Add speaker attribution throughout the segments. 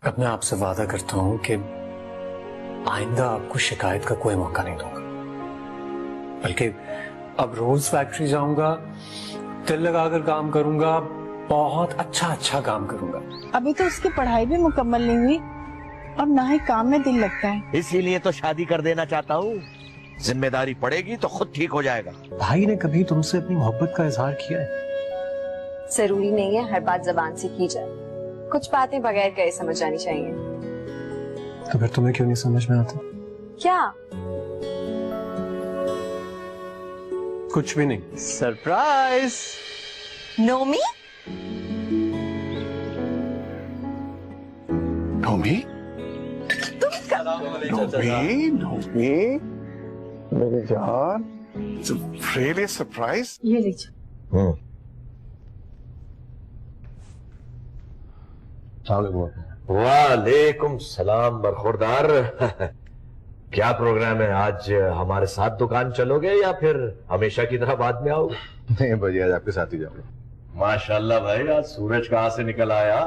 Speaker 1: अब मैं आपसे वादा करता हूं कि आइंदा आपको शिकायत का कोई मौका नहीं दूंगा, बल्कि अब रोज फैक्ट्री जाऊंगा, दिल लगाकर काम करूंगा, बहुत अच्छा काम करूंगा।
Speaker 2: अभी तो उसकी पढ़ाई भी मुकम्मल नहीं हुई और ना ही काम में दिल लगता है।
Speaker 3: इसीलिए तो शादी कर देना चाहता हूँ। जिम्मेदारी पड़ेगी तो खुद ठीक हो जाएगा।
Speaker 1: भाई ने कभी तुमसे अपनी मोहब्बत का इजहार किया है?
Speaker 4: जरूरी नहीं है हर बात जबान से की जाए, कुछ बातें बगैर कहे समझ आनी चाहिए।
Speaker 1: तो फिर तुम्हें क्यों नहीं समझ में आता?
Speaker 4: क्या?
Speaker 1: कुछ भी नहीं।
Speaker 3: सरप्राइज।
Speaker 4: नोमी?
Speaker 5: नोमी? नोमी, मेरी जान, it's really a surprise.
Speaker 2: ये लीजिए।
Speaker 3: वालेकुम सलाम बरखुरदार। क्या प्रोग्राम है आज? हमारे साथ दुकान चलोगे या फिर हमेशा की तरह बाद में आओगे?
Speaker 6: नहीं भाई, आज आपके साथ ही जाऊंगा।
Speaker 3: माशाल्लाह भाई, आज सूरज कहाँ से निकल आया?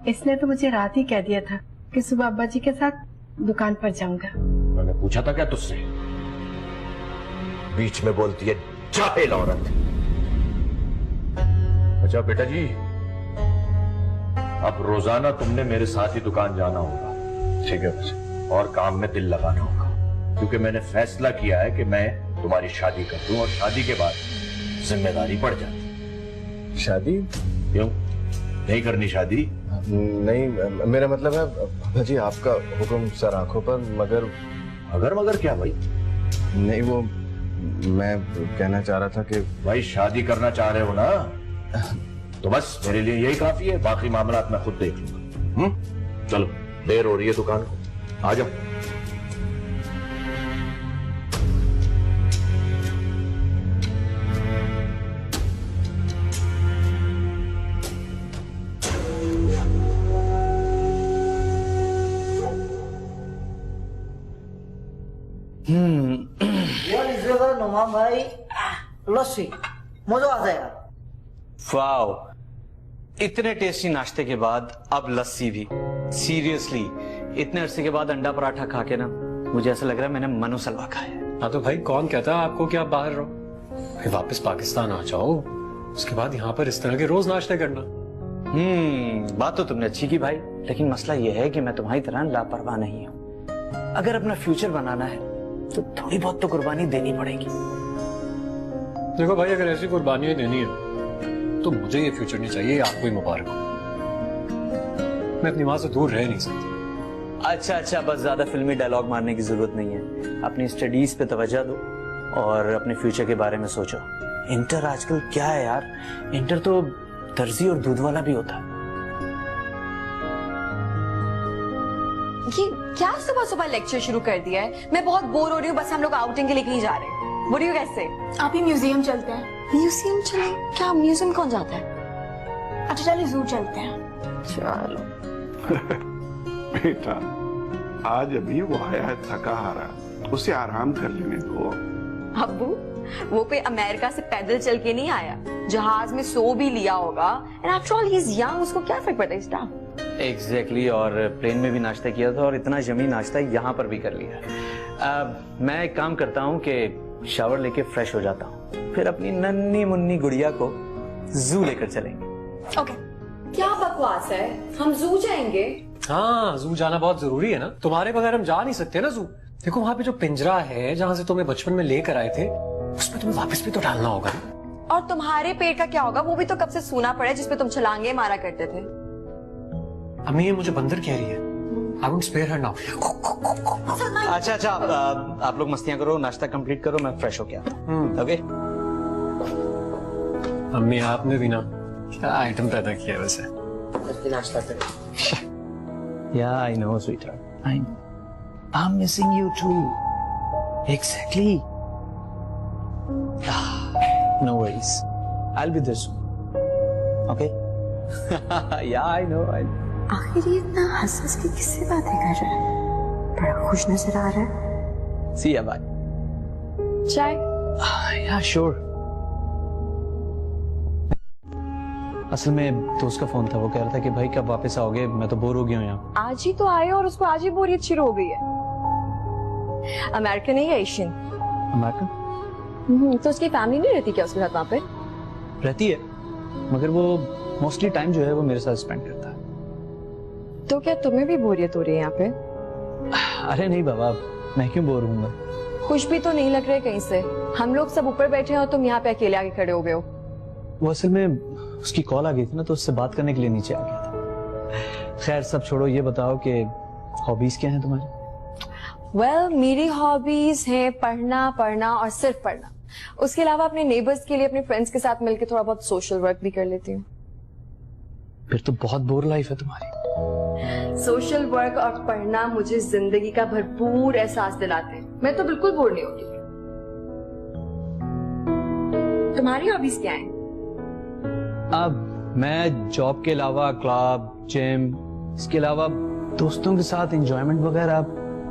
Speaker 2: इसने तो मुझे रात ही कह दिया था कि सुबह अब्बा जी के साथ दुकान पर जाऊंगा।
Speaker 3: मैंने पूछा था क्या तुझसे? बीच में बोलती है जाहिल औरत। अच्छा बेटा जी, अब रोजाना तुमने मेरे साथ ही दुकान जाना होगा।
Speaker 6: ठीक है बच्चे।
Speaker 3: और काम में दिल लगाना होगा, क्योंकि मैंने फैसला किया है कि मैं तुम्हारी शादी कर दूं और शादी के बाद जिम्मेदारी बढ़ जाती।
Speaker 6: शादी?
Speaker 3: क्यों नहीं करनी शादी?
Speaker 6: नहीं, मेरा मतलब है बाबा जी, आपका हुक्म सर आंखों पर। मगर क्या भाई? नहीं, वो मैं कहना चाह रहा था कि
Speaker 3: भाई शादी करना चाह रहे हो ना, तो बस मेरे लिए यही काफी है, बाकी मामला मैं खुद देख लूंगा। चलो, देर हो रही है दुकान को, आ जाओ।
Speaker 7: नुमान भाई, लस्सी मजा आ जाएगा।
Speaker 8: वाओ, इतने टेस्टी नाश्ते के बाद अब लस्सी भी? सीरियसली, इतने अरसे के बाद अंडा पराठा खा के ना मुझे ऐसा लग रहा है मैंने मनुसलवा खाया।
Speaker 1: हाँ तो भाई, कौन कहता है आपको कि आप बाहर रहो? फिर वापस पाकिस्तान आ जाओ, उसके बाद यहाँ पर इस तरह के रोज नाश्ते करना।
Speaker 8: बात तो तुमने अच्छी की भाई, लेकिन मसला यह है कि मैं तुम्हारी तरह लापरवाह नहीं हूँ। अगर अपना फ्यूचर बनाना है तो थोड़ी बहुत तो कुर्बानी देनी पड़ेगी।
Speaker 1: देखो भाई, अगर ऐसी कुर्बानियां देनी है तो मुझे ये फ्यूचर नहीं चाहिए, आपको ही मुबारक हो। मैं अपनी माँ से दूर रह नहीं सकती।
Speaker 8: अच्छा, बस ज्यादा फिल्मी डायलॉग मारने की जरूरत नहीं है। अपनी स्टडीज पे तवज्जो दो और अपने फ्यूचर के बारे में सोचो। इंटर आजकल क्या है यार, इंटर तो दर्जी और दूध वाला भी होता है।
Speaker 4: ये क्या सुबह सुबह लेक्चर शुरू कर दिया है? मैं बहुत बोर हो रही हूँ, बस हम लोग आउटिंग के लिए कहीं जा रहे हैं। What do you guys say?
Speaker 2: आप ही म्यूजियम चलते हैं।
Speaker 4: म्यूजियम चले? क्या म्यूजियम कौन जाता है?
Speaker 2: अच्छा चलिए, जू चलते हैं।
Speaker 4: चलो।
Speaker 5: बेटा, आज अभी वो आया है थका हारा, उसे आराम कर लेने दो।
Speaker 4: अब्बू, वो पे अमेरिका से पैदल चल के नहीं आया, जहाज में सो भी लिया होगा। And after all he is young, उसको क्या फर्क पड़ता है इसका?
Speaker 8: एग्जैक्टली, और प्लेन में भी नाश्ता किया था और इतना यमी नाश्ता यहाँ पर भी कर लिया। मैं एक काम करता हूँ कि शावर लेके फ्रेश हो जाता हूँ, फिर अपनी नन्ही मुन्नी गुड़िया को जू लेकर चलेंगे।
Speaker 4: ओके। क्या बकवास है, हम जू जाएंगे?
Speaker 1: हाँ, जू जाना बहुत जरूरी है ना, तुम्हारे बगैर हम जा नहीं सकते ना जू। देखो वहाँ पे जो पिंजरा है जहाँ से तुम्हें बचपन में लेकर आए थे, उसमें तुम्हें वापस भी तो डालना होगा।
Speaker 4: और तुम्हारे पेट का क्या होगा? वो भी तो कब से सूना पड़ा है, जिसपे तुम छलांगे मारा करते थे।
Speaker 1: अम्मी, ये मुझे बंदर कह रही है। I won't spare her now.
Speaker 8: अच्छा, आप लोग मस्तियां करो, नाश्ता कंप्लीट करो, मैं फ्रेश हो गया। ओके।
Speaker 1: अम्मी, आपने भी ना क्या आइटम पैदा किया वैसे।
Speaker 7: नाश्ता करें।
Speaker 8: Yeah, I know, sweetheart. I know. I'm missing you too. Exactly. No worries. I'll be there soon. Okay? Yeah, I know.
Speaker 4: आखिर ये इतना हंस के किससे बातें कर रहा है? बड़ा खुश नजर आ रहा है।
Speaker 8: See ya, bye.
Speaker 4: चाय?
Speaker 8: Yeah, sure. असल में दोस्त का फोन था, वो कह रहा था कि भाई कब वापस आओगे, मैं तो बोर हो गया हूँ यहाँ।
Speaker 4: आज ही तो आए और उसको आज ही बोरियत शुरू हो गई है। अमेरिकन है या एशियन?
Speaker 8: अमेरिकन।
Speaker 4: तो उसकी फैमिली नहीं रहती क्या उसके साथ वहाँ पे?
Speaker 8: रहती है, मगर वो मोस्टली टाइम जो है वो मेरे साथ स्पेंड करता है।
Speaker 4: तो क्या तुम्हें भी बोरियत हो रही है यहाँ पे?
Speaker 8: अरे नहीं बाबा, मैं क्यों बोर हूँ?
Speaker 4: खुश भी तो नहीं लग रहे कहीं से। हम लोग सब ऊपर बैठे हैं और तुम यहाँ पे अकेले आके खड़े हो गए हो।
Speaker 8: वो असल में उसकी कॉल आ गई थी ना, तो उससे बात करने के लिए नीचे आ गया था। खैर सब छोड़ो, ये बताओ कि हॉबीज क्या हैं तुम्हारी?
Speaker 4: वेल, मेरी हॉबीज हैं पढ़ना पढ़ना और सिर्फ पढ़ना। उसके अलावा अपने नेबर्स के लिए अपने फ्रेंड्स के साथ मिलकर थोड़ा बहुत सोशल वर्क भी कर लेती हूँ।
Speaker 8: फिर तो बहुत बोर लाइफ है तुम्हारी।
Speaker 4: सोशल वर्क और पढ़ना मुझे जिंदगी का भरपूर एहसास दिलाते हैं। मैं तो बिल्कुल बोर नहीं होती। तुम्हारी हॉबीज क्या हैं?
Speaker 8: अब मैं जॉब के अलावा क्लब, जिम, इसके अलावा दोस्तों के साथ एंजॉयमेंट वगैरह,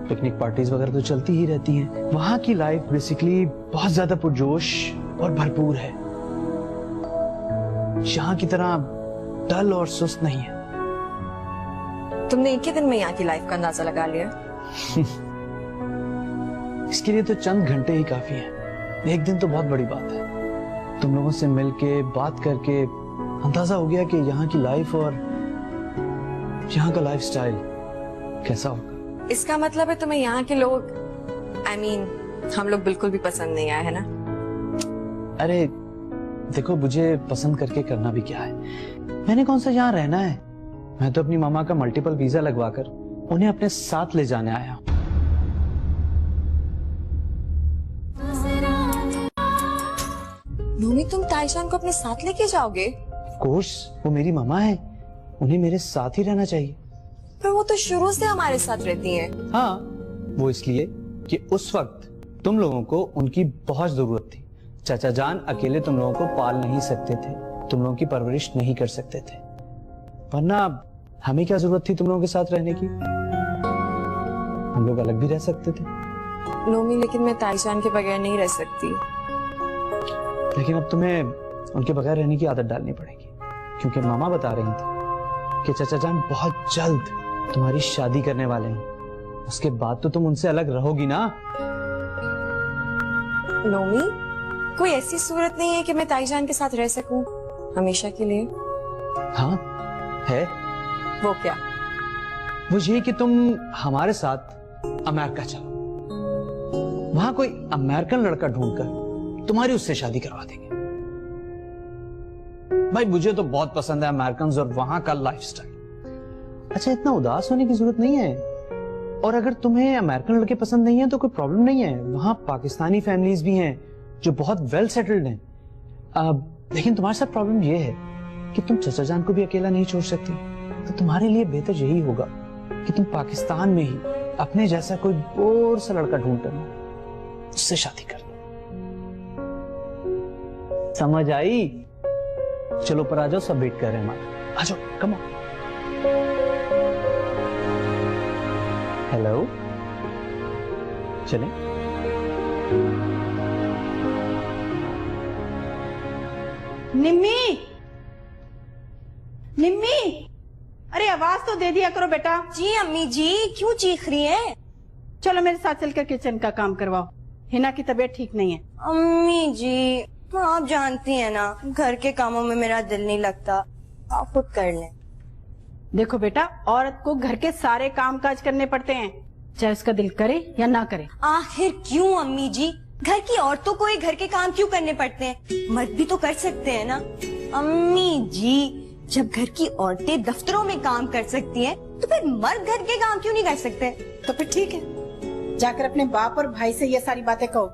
Speaker 8: पिकनिक पार्टीज वगैरह तो चलती ही रहती हैं। वहां की लाइफ बेसिकली बहुत ज्यादा पुरजोश और भरपूर है। यहाँ की तरह डल और सुस्त नहीं है।
Speaker 4: तुमने एक ही दिन में यहाँ की लाइफ का अंदाजा लगा लिया?
Speaker 8: इसके लिए तो चंद घंटे ही काफी हैं। एक दिन तो बहुत बड़ी बात है। तुम लोगों से मिलके बात करके अंदाजा हो गया कि यहाँ की लाइफ और यहाँ का लाइफस्टाइल कैसा होगा।
Speaker 4: इसका मतलब है तुम्हें यहाँ के लोग, I mean, हम लोग बिल्कुल भी पसंद नहीं आए, है ना?
Speaker 8: अरे देखो, मुझे पसंद करके करना भी क्या है? मैंने कौन सा यहाँ रहना है? मैं तो अपनी मामा का मल्टीपल वीजा लगवाकर उन्हें अपने साथ ले जाने आया हूँ।
Speaker 4: नोमी, तुम ताइशान को अपने साथ लेके जाओगे?
Speaker 8: ऑफ कोर्स, वो मेरी मामा है, उन्हें मेरे साथ ही रहना चाहिए।
Speaker 4: पर वो तो शुरू से हमारे साथ रहती हैं।
Speaker 8: हाँ, वो इसलिए कि उस वक्त तुम लोगों को उनकी बहुत जरूरत थी। चाचा जान अकेले तुम लोगों को पाल नहीं सकते थे, तुम लोगों की परवरिश नहीं कर सकते थे, वरना हमें क्या जरूरत थी तुम लोगों के साथ रहने की? हम लोग अलग भी रह सकते थे।
Speaker 4: नोमी, लेकिन मैं ताइशान के बगैर नहीं रह सकती।
Speaker 8: लेकिन अब तुम्हें उनके बगैर रहने की आदत डालनी पड़ेगी, क्योंकि मामा बता रही थी कि चाचा जान बहुत जल्द तुम्हारी शादी करने वाले हैं। उसके बाद तो तुम उनसे अलग रहोगी ना?
Speaker 4: नोमी, कोई ऐसी सूरत नहीं है कि मैं ताईजान के साथ रह सकूं हमेशा के लिए?
Speaker 8: हाँ है।
Speaker 4: वो क्या?
Speaker 8: वो ये कि तुम हमारे साथ अमेरिका चलो, वहां कोई अमेरिकन लड़का ढूंढकर तुम्हारी उससे शादी करवा देंगे। भाई मुझे तो बहुत पसंद है अमेरिकन और वहां का लाइफस्टाइल। अच्छा, इतना उदास होने की जरूरत नहीं है। और अगर तुम्हें अमेरिकन लड़के पसंद नहीं है तो कोई प्रॉब्लम नहीं है, वहां पाकिस्तानी फैमिलीज भी हैं जो बहुत वेल सेटल्ड हैं। लेकिन तुम्हारे साथ प्रॉब्लम ये है कि तुम चाचा जान को भी अकेला नहीं छोड़ सकती। तो तुम्हारे लिए बेहतर यही होगा कि तुम पाकिस्तान में ही अपने जैसा कोई बोर सा लड़का ढूंढ कर उससे शादी कर लो। समझ आई? चलो पर आ जाओ, सब वेट कर रहे हैं हमारा। आ जाओ, कम ऑन। हेलो, चलें?
Speaker 2: निम्मी, निम्मी, अरे आवाज तो दे दिया करो बेटा।
Speaker 9: जी अम्मी जी, क्यों चीख रही हैं?
Speaker 2: चलो मेरे साथ चलकर किचन का काम करवाओ, हिना की तबीयत ठीक नहीं है।
Speaker 9: अम्मी जी, तो आप जानती हैं ना, घर के कामों में मेरा दिल नहीं लगता, आप खुद कर लें।
Speaker 2: देखो बेटा, औरत को घर के सारे काम काज करने पड़ते हैं, चाहे उसका दिल करे या ना करे।
Speaker 9: आखिर क्यों अम्मी जी? घर की औरतों को ही घर के काम क्यों करने पड़ते हैं? मर्द भी तो कर सकते हैं ना। अम्मी जी, जब घर की औरतें दफ्तरों में काम कर सकती हैं, तो फिर मर्द घर के काम क्यों नहीं कर सकते?
Speaker 2: तो फिर ठीक है, जाकर अपने बाप और भाई से ये सारी बातें कहो,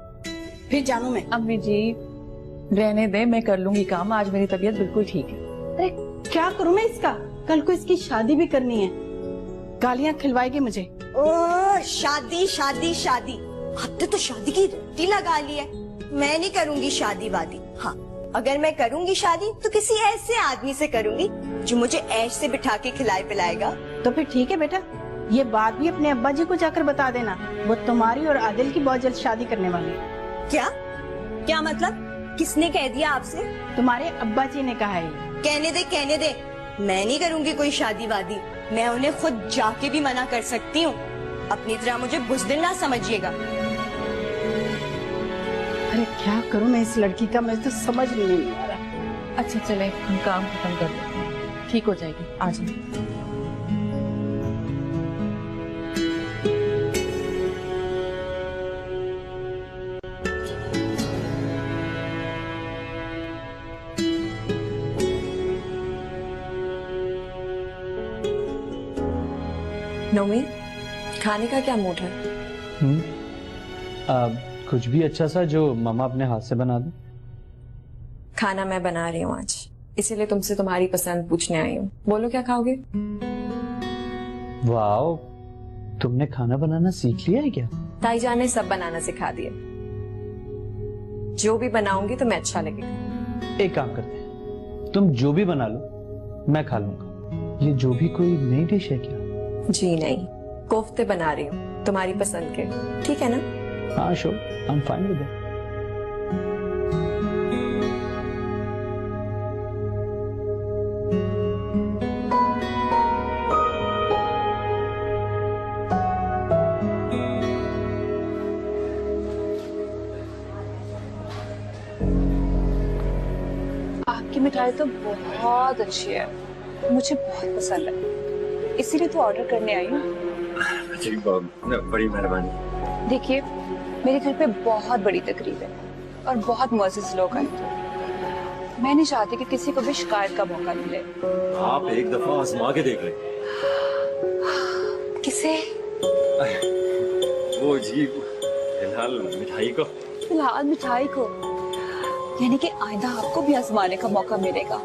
Speaker 2: फिर जानू मैं।
Speaker 10: अम्मी जी रहने दे, मैं कर लूंगी काम, आज मेरी तबीयत बिल्कुल ठीक है।
Speaker 2: अरे क्या करूं मैं इसका? कल को इसकी शादी भी करनी है, गालियां खिलवाएगी मुझे।
Speaker 9: ओ शादी शादी शादी, आपने तो शादी की रट्टी लगा ली है। मैं नहीं करूंगी शादी वादी। हाँ, अगर मैं करूंगी शादी तो किसी ऐसे आदमी से करूंगी जो मुझे ऐश से बिठा के खिलाए पिलाएगा।
Speaker 2: तो फिर ठीक है बेटा, ये बात भी अपने अब्बा जी को जाकर बता देना, वो तुम्हारी और आदिल की बहुत जल्द शादी करने वाली है।
Speaker 9: क्या क्या मतलब? किसने कह दिया आपसे?
Speaker 2: तुम्हारे अब्बा जी ने कहा है।
Speaker 9: कहने दे, मैं नहीं करूंगी कोई शादी वादी। मैं उन्हें खुद जाके भी मना कर सकती हूँ। अपनी तरह मुझे बुज़दिल ना समझिएगा।
Speaker 2: अरे क्या करूं मैं इस लड़की का, मैं तो समझ में नहीं आ रहा।
Speaker 10: अच्छा चले, हम काम खत्म कर लेते हैं, ठीक हो जाएगी। आ जाए।
Speaker 4: नौमी, खाने का क्या मूड है?
Speaker 8: कुछ भी अच्छा सा जो मम्मा अपने हाथ से बना दे।
Speaker 4: खाना मैं बना रही हूँ आज, इसीलिए तुमसे तुम्हारी पसंद पूछने आई हूँ। बोलो क्या खाओगे?
Speaker 8: वाओ, तुमने खाना बनाना सीख लिया है क्या?
Speaker 4: ताई जान ने सब बनाना सिखा दिया। जो भी बनाऊंगी तुम्हें अच्छा लगेगा।
Speaker 8: एक काम करते हैं, तुम जो भी बना लो मैं खा लूंगा। ये जो भी कोई नई डिश है क्या?
Speaker 4: जी नहीं, कोफ्ते बना रही हूँ तुम्हारी पसंद के, ठीक है ना?
Speaker 8: हाँ sure, I am fine with it.
Speaker 10: आपकी मिठाई तो बहुत अच्छी है, मुझे बहुत पसंद है, इसीलिए तो ऑर्डर करने आई हूँ।
Speaker 6: बड़ी मेहरबानी।
Speaker 10: देखिए, मेरे घर पे बहुत बड़ी तकरीब है और बहुत मुअज़्ज़िज़ लोग आए थे। मैं नहीं चाहती कि किसी को भी शिकायत का मौका मिले।
Speaker 6: आप एक दफा आजमा के देख लें।
Speaker 10: किसे?
Speaker 6: वो जी, फिलहाल मिठाई को।
Speaker 10: फिलहाल मिठाई को, यानी कि आइंदा आपको भी आजमाने का मौका मिलेगा।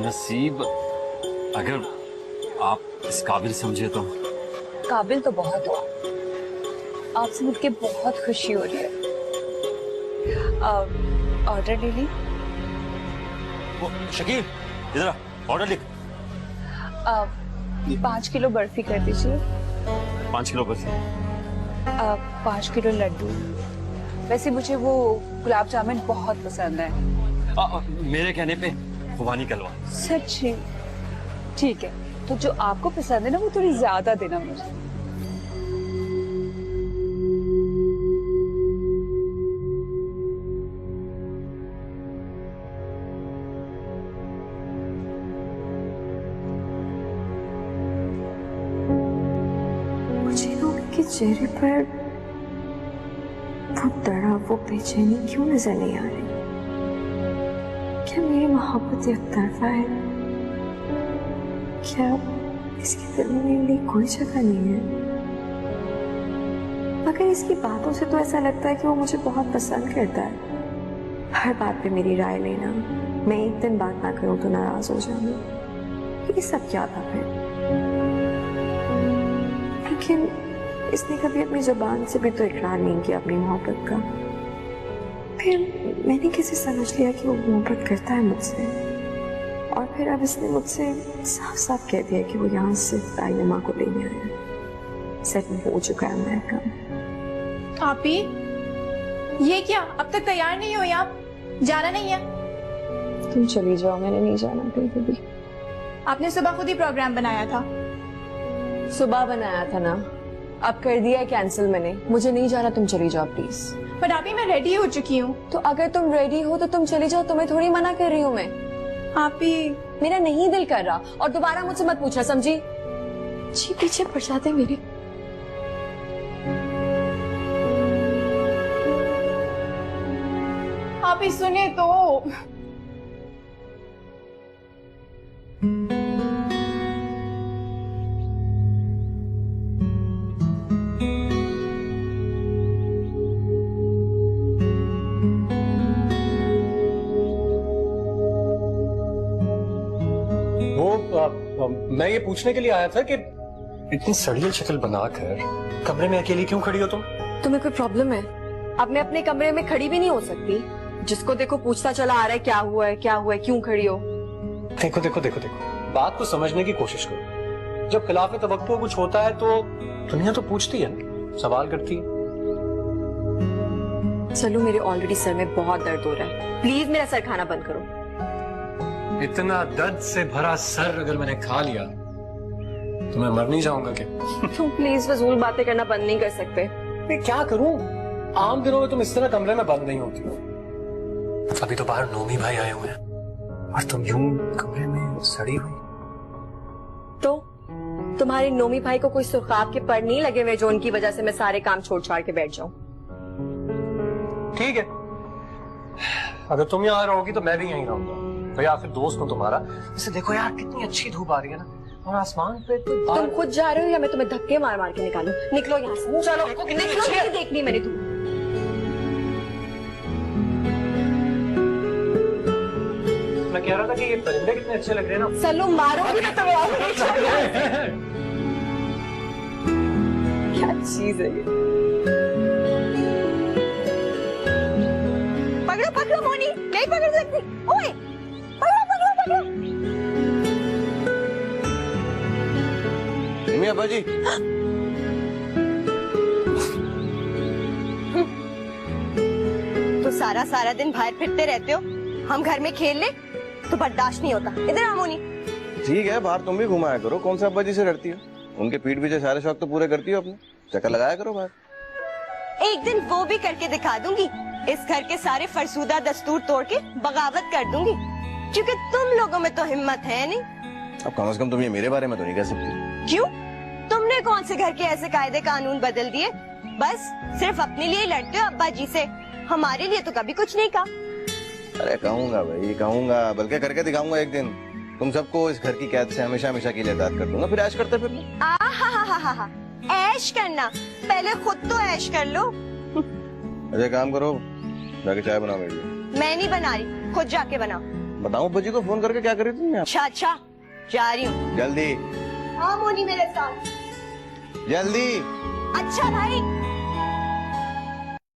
Speaker 6: नसीब, अगर आप इस काबिल समझे तो।
Speaker 10: काबिल तो बहुत हो, आपसे मिलके बहुत खुशी हो रही है। ऑर्डर ले ली?
Speaker 6: वो शकील, इधर ऑर्डर लिख।
Speaker 10: 5 किलो बर्फी कर दीजिए।
Speaker 6: 5 किलो बर्फी।
Speaker 10: 5 किलो लड्डू। वैसे मुझे वो गुलाब जामुन बहुत पसंद है।
Speaker 6: मेरे कहने पे खुबानी कलवा।
Speaker 10: सच्ची? ठीक है, तो जो आपको पसंद है ना वो थोड़ी ज्यादा देना मुझे।
Speaker 4: मुझे उनके चेहरे पर वो तड़प, वो बेचैनी क्यों नजर नहीं आ रही? क्या मेरी मोहब्बत एक तरफा है? क्या इसके दिल में मेरे लिए कोई जगह नहीं है? मगर इसकी बातों से तो ऐसा लगता है कि वो मुझे बहुत पसंद करता है। हर बात पे मेरी राय लेना, मैं एक दिन बात ना करूं तो नाराज हो जाऊंगी। ये सब क्या था फिर? लेकिन इसने कभी अपनी जुबान से भी तो इकरार नहीं किया अपनी मोहब्बत का। फिर मैंने कैसे समझ लिया कि वो मोहब्बत करता है मुझसे? और फिर अब इसने मुझसे साफ साफ कह दिया कि वो यहाँ से ताई माँ को लेने आया। सच में हो चुका है मेरा काम।
Speaker 2: आपी, ये क्या, अब तक तैयार नहीं हुई आप? जाना नहीं है?
Speaker 4: तुम चली जाओ, मैंने नहीं जाना कहीं भी।
Speaker 2: आपने सुबह खुद ही प्रोग्राम बनाया था।
Speaker 4: सुबह बनाया था ना, अब कर दिया है कैंसिल मैंने। मुझे नहीं जाना, तुम चली जाओ प्लीज।
Speaker 2: पर आपी, मैं रेडी हो चुकी हूँ।
Speaker 4: तो अगर तुम रेडी हो तो तुम चली जाओ, तुम्हें थोड़ी मना कर रही हूँ मैं।
Speaker 2: आपी,
Speaker 4: मेरा नहीं दिल कर रहा और दोबारा मुझसे मत पूछना, समझी? जी पीछे पड़ जाते मेरे।
Speaker 2: आपी सुने तो।
Speaker 1: मैं ये पूछने के लिए आया था कि इतनी सड़ियल शक्ल बनाकर कमरे में अकेली क्यों खड़ी हो तुम?
Speaker 4: तुम्हें कोई प्रॉब्लम है? अब मैं अपने कमरे में खड़ी भी नहीं हो सकती? जिसको देखो पूछता चला आ रहा है क्या हुआ है, क्या हुआ है, क्यों खड़ी हो?
Speaker 1: देखो देखो देखो देखो, बात को समझने की कोशिश करो। जब खिलाफ तवक्को कुछ होता है तो दुनिया तो पूछती है ना, सवाल करती है।
Speaker 4: चलो, मेरे ऑलरेडी सर में बहुत दर्द हो रहा है, प्लीज मेरा सर खाना बंद करो।
Speaker 1: इतना दर्द से भरा सर अगर मैंने खा लिया तो मैं मर नहीं जाऊंगा क्या?
Speaker 4: तुम प्लीज फजूल बातें करना बंद नहीं कर सकते?
Speaker 1: मैं क्या करूं? आम दिनों में तुम इस तरह कमरे में बंद नहीं होती हो। अभी तो बाहर नोमी भाई आए हुए हैं और तुम यूं कमरे में सड़ी हुई।
Speaker 4: तो तुम्हारे नोमी भाई को कोई सुर्खाब के पर नहीं लगे हुए जो उनकी वजह से मैं सारे काम छोड़ छाड़ के बैठ जाऊं?
Speaker 1: ठीक है, अगर तुम यहाँ रहोगी तो मैं भी यहीं रहूंगा। तो या फिर दोस्त हूँ तुम्हारा। इसे देखो यार, कितनी अच्छी धूप आ रही है ना, और आसमान पे तो
Speaker 4: तुम खुद जा रहे हो या मैं तुम्हें धक्के मार मार के निकालूं? निकलो यहाँ से।
Speaker 1: चलो,
Speaker 4: निकलो, नहीं देखनी मैंने तुम्हें।
Speaker 1: मैं कह रहा था कि ये परिंदे कितने अच्छे लग रहे हैं ना।
Speaker 4: चलो, मारोगी ना तो क्या चीज है ये?
Speaker 9: पकड़ो पकड़ो मोनी, नहीं पकड़ सकती। ओए पकड़ो पकड़ो पकड़ो।
Speaker 6: अब्बा जी,
Speaker 9: तो सारा सारा दिन बाहर फिरते रहते हो, हम घर में खेल ले तो बर्दाश्त नहीं होता। इधर आ मोनी।
Speaker 6: ठीक है, बाहर तुम भी घुमाया करो, कौन सा अब्बा जी से डरती हो? उनके पीठ पीछे सारे शौक तो पूरे करती हो अपने, चक्कर लगाया करो बाहर।
Speaker 9: एक दिन वो भी करके दिखा दूंगी, इस घर के सारे फरसूदा दस्तूर तोड़ के बगावत कर दूंगी, क्योंकि तुम लोगों में तो हिम्मत है नहीं।
Speaker 6: अब कम से कम तुम ये मेरे बारे में तो नहीं कह सकती।
Speaker 9: क्यों? तुमने कौन से घर के ऐसे कायदे कानून बदल दिए? बस सिर्फ अपने लिए लड़ते हो अब्बा जी से, हमारे लिए तो कभी कुछ नहीं कहा।
Speaker 6: अरे कहूंगा भाई, कहूंगा, बल्कि करके दिखाऊंगा एक दिन। तुम सबको इस घर की कैद से हमेशा हमेशा के लिए आजाद कर दूंगा, फिर ऐश करते फिर।
Speaker 9: आहा, ऐश करना, पहले खुद तो ऐश कर लो।
Speaker 6: अरे काम करो, जाके चाय बनाओ मेरे लिए।
Speaker 9: मैं नहीं बना रही, खुद जाके बनाओ।
Speaker 6: बताऊं अब्बा जी को फोन करके क्या करी तुमने?
Speaker 9: अच्छा, जा रही हूँ।
Speaker 6: जल्दी।
Speaker 9: हाँ मोनी मेरे साथ।
Speaker 6: जल्दी।
Speaker 9: अच्छा भाई।